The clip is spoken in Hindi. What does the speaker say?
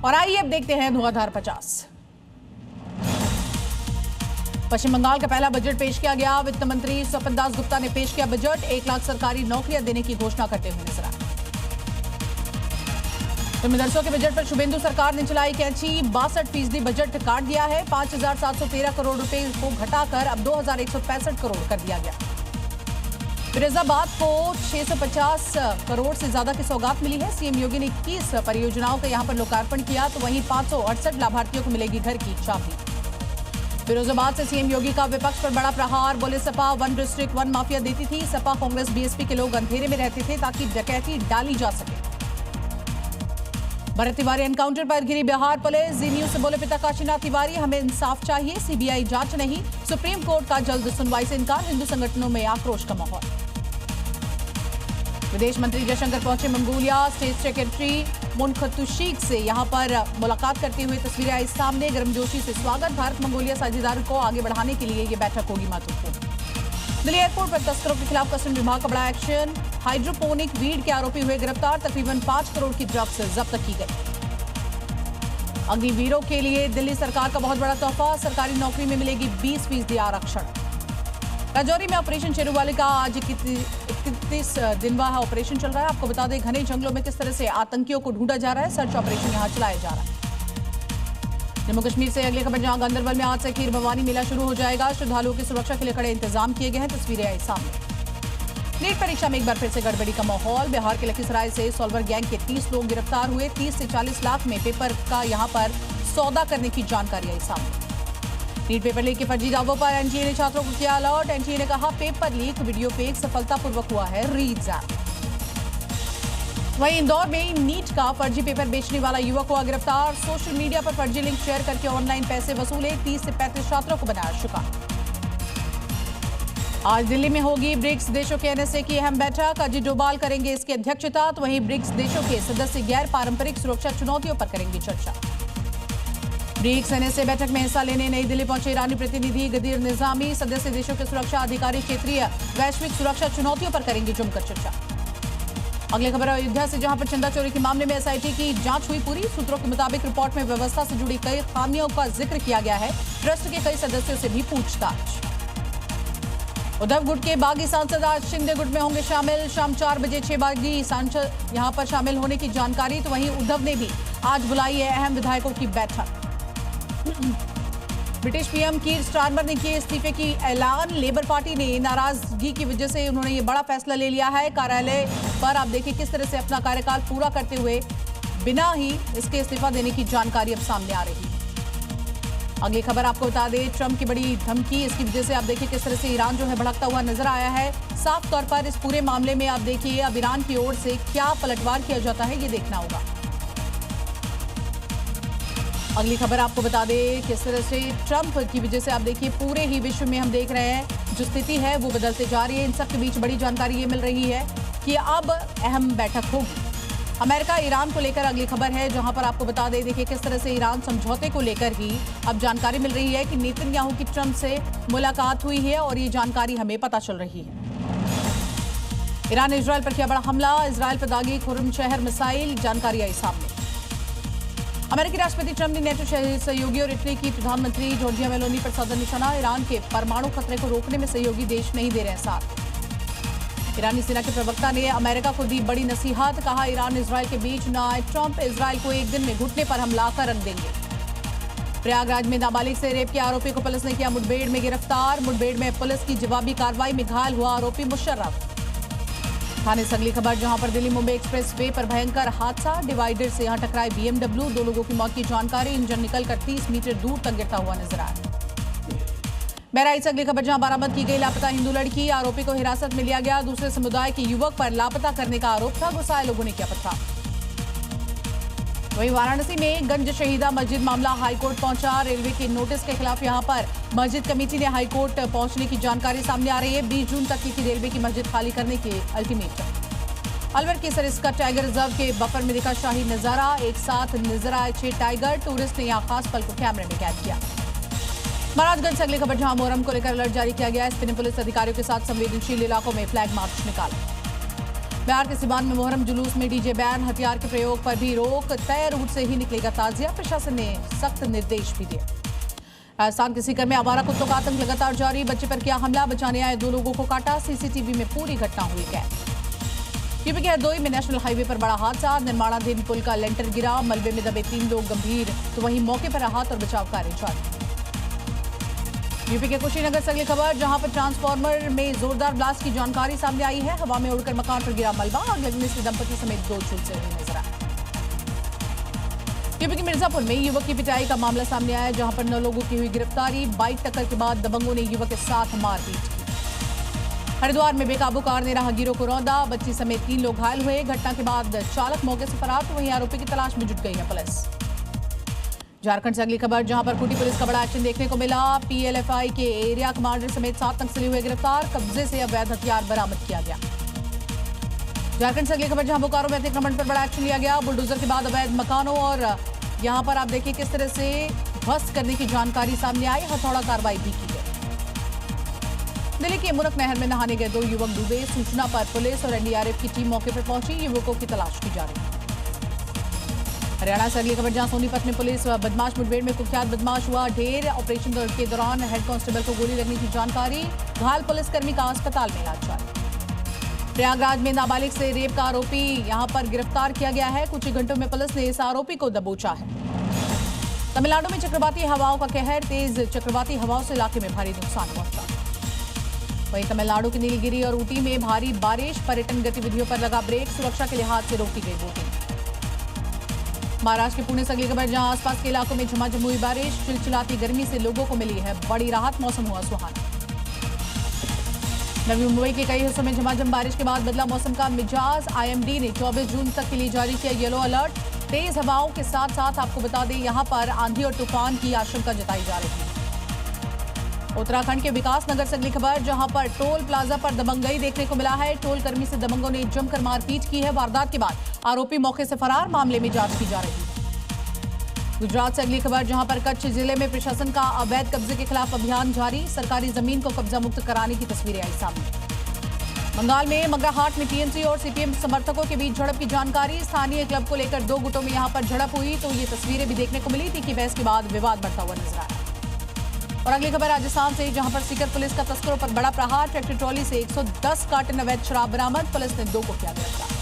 और आइए अब देखते हैं धुआंधार 50। पश्चिम बंगाल का पहला बजट पेश किया गया। वित्त मंत्री स्वपन दास गुप्ता ने पेश किया बजट। 1 लाख सरकारी नौकरियां देने की घोषणा करते हुए नजर आए। मदरसों के बजट पर शुभेंदु सरकार ने चलाई कैंची। 62% बजट काट दिया है। 5,713 करोड़ रुपए को घटाकर अब 2,165 करोड़ कर दिया गया। फिरोजाबाद को 650 करोड़ से ज्यादा की सौगात मिली है। सीएम योगी ने 21 परियोजनाओं का यहां पर लोकार्पण किया, तो वहीं 568 लाभार्थियों को मिलेगी घर की चाबी। फिरोजाबाद से सीएम योगी का विपक्ष पर बड़ा प्रहार। बोले सपा 1 डिस्ट्रिक्ट 1 माफिया देती थी। सपा कांग्रेस बीएसपी के लोग अंधेरे में रहते थे ताकि डकैती डाली जा सके। भरत तिवारी एनकाउंटर पर घिरी बिहार पुलिस। जी न्यूज से बोले पिता काशीनाथ तिवारी, हमें इंसाफ चाहिए, सीबीआई जांच नहीं। सुप्रीम कोर्ट का जल्द सुनवाई से इनकार। हिंदू संगठनों में आक्रोश का माहौल। विदेश मंत्री जयशंकर पहुंचे मंगोलिया। स्टेट सेक्रेटरी मुनखतुशीक से यहां पर मुलाकात करते हुए तस्वीरें आई सामने। गर्मजोशी से स्वागत। भारत मंगोलिया साझेदारी को आगे बढ़ाने के लिए यह बैठक होगी महत्वपूर्ण। दिल्ली एयरपोर्ट पर तस्करों के खिलाफ कस्टम विभाग का बड़ा एक्शन। हाइड्रोपोनिक वीड के आरोपी हुए गिरफ्तार। तकरीबन 5 करोड़ की ड्रग्स जब्त की गई। अग्निवीरों के लिए दिल्ली सरकार का बहुत बड़ा तोहफा। सरकारी नौकरी में मिलेगी 20% आरक्षण। राजौरी में ऑपरेशन शेरूवाली का आज 31 दिनवा ऑपरेशन चल रहा है। आपको बता दें घने जंगलों में किस तरह से आतंकियों को ढूंढा जा रहा है। सर्च ऑपरेशन यहां चलाया जा रहा है। जम्मू कश्मीर से अगली खबर, जहां गांदरबल में आज से खीर भवानी मेला शुरू हो जाएगा। श्रद्धालुओं की सुरक्षा के लिए कड़े इंतजाम किए गए हैं। तस्वीरें आई सामने। नीट परीक्षा में एक बार फिर से गड़बड़ी का माहौल। बिहार के लखीसराय से सॉल्वर गैंग के 30 लोग गिरफ्तार हुए। 30 से 40 लाख में पेपर का यहां पर सौदा करने की जानकारी आई सामने। नीट पेपर लीक के फर्जी दावों पर एनटीए ने छात्रों को किया अलर्ट। एनटीए ने कहा पेपर लीक वीडियो फेक सफलतापूर्वक हुआ है री-एग्जाम। वहीं इंदौर में नीट का फर्जी पेपर बेचने वाला युवक हुआ गिरफ्तार। सोशल मीडिया पर फर्जी लिंक शेयर करके ऑनलाइन पैसे वसूले। 30 से 35 छात्रों को बनाया शिकार। आज दिल्ली में होगी ब्रिक्स देशों के एनएसए की अहम बैठक। अजीत डोभाल करेंगे इसकी अध्यक्षता, तो वहीं ब्रिक्स देशों के सदस्य गैर पारंपरिक सुरक्षा चुनौतियों पर करेंगे चर्चा। ब्रिक्स एनएसए बैठक में हिस्सा लेने नई दिल्ली पहुंचे ईरानी प्रतिनिधि गदीर निजामी। सदस्य देशों के सुरक्षा अधिकारी क्षेत्रीय वैश्विक सुरक्षा चुनौतियों पर करेंगे जमकर चर्चा। अगली खबर अयोध्या से, जहां पर चंदा चोरी के मामले में एसआईटी की जांच हुई पूरी। सूत्रों के मुताबिक रिपोर्ट में व्यवस्था से जुड़ी कई खामियों का जिक्र किया गया है। ट्रस्ट के कई सदस्यों से भी पूछताछ। उद्धव गुट के बागी सांसद आज शिंदे गुट में होंगे शामिल। शाम 4 बजे 6 बागी सांसद यहां पर शामिल होने की जानकारी। तो वहीं उद्धव ने भी आज बुलाई है अहम विधायकों की बैठक। ब्रिटिश पीएम कीर स्टारमर ने किए इस्तीफे की ऐलान। लेबर पार्टी ने नाराजगी की वजह से उन्होंने ये बड़ा फैसला ले लिया है। कार्यालय पर आप देखिए किस तरह से अपना कार्यकाल पूरा करते हुए बिना ही इसके इस्तीफा देने की जानकारी अब सामने आ रही है। अगली खबर आपको बता दें, ट्रंप की बड़ी धमकी। इसकी वजह से आप देखिए किस तरह से ईरान जो है भड़कता हुआ नजर आया है। साफ तौर पर इस पूरे मामले में आप देखिए अब ईरान की ओर से क्या पलटवार किया जाता है, ये देखना होगा। अगली खबर आपको बता दें किस तरह से ट्रंप की वजह से आप देखिए पूरे ही विश्व में हम देख रहे हैं जो स्थिति है वो बदलते जा रही है। इन सब के बीच बड़ी जानकारी ये मिल रही है कि अब अहम बैठक होगी अमेरिका ईरान को लेकर। अगली खबर है जहां पर आपको बता दें देखिए किस तरह से ईरान समझौते को लेकर ही अब जानकारी मिल रही है कि नेतन्याहू की ट्रंप से मुलाकात हुई है और ये जानकारी हमें पता चल रही है। ईरान ने इजरायल पर किया बड़ा हमला। इजरायल पर दागी खुर्रम शहर मिसाइल, जानकारी आई सामने। अमेरिकी राष्ट्रपति ट्रंप ने नेटो सहयोगी और इटली की प्रधानमंत्री जॉर्जिया मेलोनी पर साधा निशाना। ईरान के परमाणु खतरे को रोकने में सहयोगी देश नहीं दे रहे साथ। ईरानी सेना के प्रवक्ता ने अमेरिका को दी बड़ी नसीहत। कहा ईरान इजरायल के बीच न आए। ट्रंप इजरायल को एक दिन में घुटने पर हमला कर रख देंगे। प्रयागराज में नाबालिग से रेप के आरोपी को पुलिस ने किया मुठभेड़ में गिरफ्तार। मुठभेड़ में पुलिस की जवाबी कार्रवाई में घायल हुआ आरोपी मुशर्रफ। थाने से अगली खबर, जहां पर दिल्ली मुंबई एक्सप्रेस वे पर भयंकर हादसा। डिवाइडर से यहां टकराई बीएमडब्ल्यू। 2 लोगों की मौत की जानकारी। इंजन निकलकर 30 मीटर दूर तक गिरता हुआ नजर आया। बहराइच से अगली खबर, जहां बरामद की गई लापता हिंदू लड़की। आरोपी को हिरासत में लिया गया। दूसरे समुदाय के युवक पर लापता करने का आरोप था। गुस्साए लोगों ने किया पथराव। वहीं वाराणसी में गंज शहीदा मस्जिद मामला हाईकोर्ट पहुंचा। रेलवे के नोटिस के खिलाफ यहां पर मस्जिद कमेटी ने हाईकोर्ट पहुंचने की जानकारी सामने आ रही है। 20 जून तक की रेलवे की मस्जिद खाली करने के अल्टीमेटम। अलवर के सरिस्का टाइगर रिजर्व के बफर में दिखा शाही नजारा। एक साथ नजर आए 6 टाइगर। टूरिस्ट ने यहां खास पल को कैमरे में कैद किया। महाराजगंज से अगली खबर, जहां मोहर्रम को लेकर अलर्ट जारी किया गया है। स्पिनिंग पुलिस अधिकारियों के साथ संवेदनशील इलाकों में फ्लैग मार्च निकाला। बिहार के सिवान में मुहर्रम जुलूस में डीजे बैन, हथियार के प्रयोग पर भी रोक, तय रूट से ही निकलेगा ताजिया। प्रशासन ने सख्त निर्देश भी दिए। राजस्थान के सीकर में आवारा कुत्तों का आतंक लगातार जारी, बच्चे पर किया हमला, बचाने आए 2 लोगों को काटा, सीसीटीवी में पूरी घटना हुई कैद। यूपी के हरदोई में नेशनल हाईवे पर बड़ा हादसा, निर्माणाधीन पुल का लेंटर गिरा, मलबे में दबे 3 लोग गंभीर, तो वहीं मौके पर राहत और बचाव कार्य जारी। यूपी के कुशीनगर से अगली खबर, जहां पर ट्रांसफार्मर में जोरदार ब्लास्ट की जानकारी सामने आई है। हवा में उड़कर मकान पर गिरा मलबा, आग लगने से दंपति समेत 2 झुलसे हुए नजर आए। यूपी के मिर्जापुर में युवक की पिटाई का मामला सामने आया, जहां पर 9 लोगों की हुई गिरफ्तारी। बाइक टक्कर के बाद दबंगों ने युवक के साथ मारपीट की। हरिद्वार में बेकाबू कार ने राहगीरों को रौंदा, बच्ची समेत 3 लोग घायल हुए। घटना के बाद चालक मौके से फरार, तो वहीं आरोपी की तलाश में जुट गई है पुलिस। झारखंड से अगली खबर, जहां पर खूंटी पुलिस का बड़ा एक्शन देखने को मिला। पीएलएफआई के एरिया कमांडर समेत 7 नक्सली हुए गिरफ्तार, कब्जे से अवैध हथियार बरामद किया गया। झारखंड से अगली खबर, जहां बोकारो में अतिक्रमण पर बड़ा एक्शन लिया गया। बुलडोजर के बाद अवैध मकानों और यहां पर आप देखिए किस तरह से ध्वस्त करने की जानकारी सामने आई, हथौड़ा कार्रवाई भी की गई। दिल्ली के मुनक नहर में नहाने गए 2 युवक डूबे, सूचना पर पुलिस और एनडीआरएफ की टीम मौके पर पहुंची, युवकों की तलाश की जा रही है। हरियाणा से अगली खबर, जहां सोनीपत में पुलिस बदमाश मुठभेड़ में कुख्यात बदमाश हुआ ढेर। ऑपरेशन के दौरान हेड कांस्टेबल को गोली लगने की जानकारी, घायल पुलिसकर्मी का अस्पताल में इलाज जारी। प्रयागराज में नाबालिग से रेप का आरोपी यहां पर गिरफ्तार किया गया है। कुछ ही घंटों में पुलिस ने इस आरोपी को दबोचा है। तमिलनाडु में चक्रवाती हवाओं का कहर, तेज चक्रवाती हवाओं से इलाके में भारी नुकसान पहुंचा। वहीं तमिलनाडु के नीलगिरी और ऊटी में भारी बारिश, पर्यटन गतिविधियों पर लगा ब्रेक, सुरक्षा के लिहाज से रोकी गई बोटिंग। महाराष्ट्र के पुणे से अगली खबर, जहां आसपास के इलाकों में झमाझम हुई बारिश, चिलचिलाती गर्मी से लोगों को मिली है बड़ी राहत, मौसम हुआ सुहाना। नवी मुंबई के कई हिस्सों में झमाझम बारिश के बाद बदला मौसम का मिजाज। आईएमडी ने 24 जून तक के लिए जारी किया येलो अलर्ट। तेज हवाओं के साथ साथ आपको बता दें, यहां पर आंधी और तूफान की आशंका जताई जा रही है। उत्तराखंड के विकास नगर से अगली खबर, जहां पर टोल प्लाजा पर दबंगई देखने को मिला है। टोल कर्मी से दबंगों ने जमकर मारपीट की है। वारदात के बाद आरोपी मौके से फरार, मामले में जांच की जा रही है। गुजरात से अगली खबर, जहां पर कच्छ जिले में प्रशासन का अवैध कब्जे के खिलाफ अभियान जारी, सरकारी जमीन को कब्जा मुक्त कराने की तस्वीरें आई सामने। बंगाल में मंगराहाट में टीएमसी और सीपीएम समर्थकों के बीच झड़प की जानकारी, स्थानीय क्लब को लेकर 2 गुटों में यहां पर झड़प हुई, तो ये तस्वीरें भी देखने को मिली थी कि बहस के बाद विवाद बढ़ता हुआ नजर आया। और अगली खबर राजस्थान से, जहां पर सीकर पुलिस का तस्करों पर बड़ा प्रहार, ट्रैक्टर ट्रॉली से 110 कार्टन अवैध शराब बरामद, पुलिस ने 2 को किया गिरफ्तार।